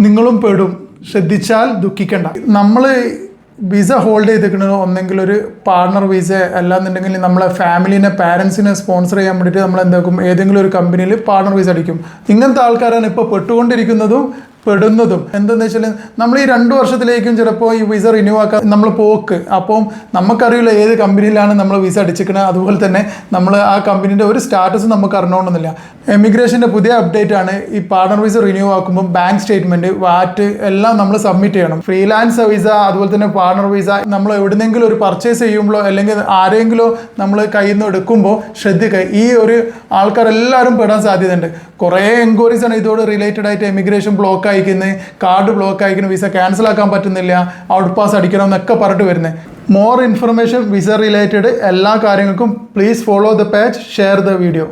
നിങ്ങളും പെടും. ശ്രദ്ധിച്ചാൽ ദുഃഖിക്കണ്ട. നമ്മൾ വിസ ഹോൾഡ് ചെയ്തിരിക്കുന്നത് ഒന്നെങ്കിൽ ഒരു പാർട്ണർ വിസ, അല്ലാന്നുണ്ടെങ്കിൽ നമ്മളെ ഫാമിലിനെ പാരൻസിനെ സ്പോൺസർ ചെയ്യാൻ വേണ്ടിയിട്ട് നമ്മൾ എന്താക്കും, ഏതെങ്കിലും ഒരു കമ്പനിയിൽ പാർട്ണർ വിസ അടിക്കും. ഇങ്ങനത്തെ ആൾക്കാരാണ് ഇപ്പോൾ പെട്ടുകൊണ്ടിരിക്കുന്നതും പെടുന്നതും. എന്താണെന്ന് വെച്ചാൽ നമ്മൾ ഈ 2 വർഷത്തിലേക്കും ചിലപ്പോൾ ഈ വിസ റിന്യൂ ആക്കാൻ നമ്മൾ പോക്ക്. അപ്പം നമുക്കറിയില്ല ഏത് കമ്പനിയിലാണ് നമ്മൾ വിസ അടിച്ചിരിക്കുന്നത്. അതുപോലെ തന്നെ നമ്മൾ ആ കമ്പനീൻ്റെ ഒരു സ്റ്റാറ്റസ് നമുക്ക് അറിയണമെന്നില്ല. എമിഗ്രേഷൻ്റെ പുതിയ അപ്ഡേറ്റ് ആണ്, ഈ പാർട്ണർ വിസ റിന്യൂ ആക്കുമ്പോൾ ബാങ്ക് സ്റ്റേറ്റ്മെൻറ്റ്, വാറ്റ് എല്ലാം നമ്മൾ സബ്മിറ്റ് ചെയ്യണം. ഫ്രീലാൻസ് വിസ അതുപോലെ തന്നെ പാർട്ണർ വിസ നമ്മൾ എവിടെന്നെങ്കിലും ഒരു പർച്ചേസ് ചെയ്യുമ്പോഴോ അല്ലെങ്കിൽ ആരെങ്കിലും നമ്മൾ കയ്യിൽ നിന്ന് എടുക്കുമ്പോൾ ശ്രദ്ധിക്കുക. ഈ ഒരു ആൾക്കാരെല്ലാവരും പെടാൻ സാധ്യതയുണ്ട്. കുറേ എൻക്വയറീസ് ആണ് ഇതോട് റിലേറ്റഡ് ആയിട്ട്. എമിഗ്രേഷൻ ബ്ലോക്ക് അയക്കുന്നത്, കാർഡ് ബ്ലോക്ക് അയക്കുന്നത്, വിസ ക്യാൻസൽ ആക്കാൻ പറ്റുന്നില്ല, ഔട്ട് പാസ് അടിക്കണം എന്നൊക്കെ പറഞ്ഞിട്ട് വരുന്നത്. മോർ ഇൻഫർമേഷൻ വിസ റിലേറ്റഡ് എല്ലാ കാര്യങ്ങൾക്കും please follow the page, share the video.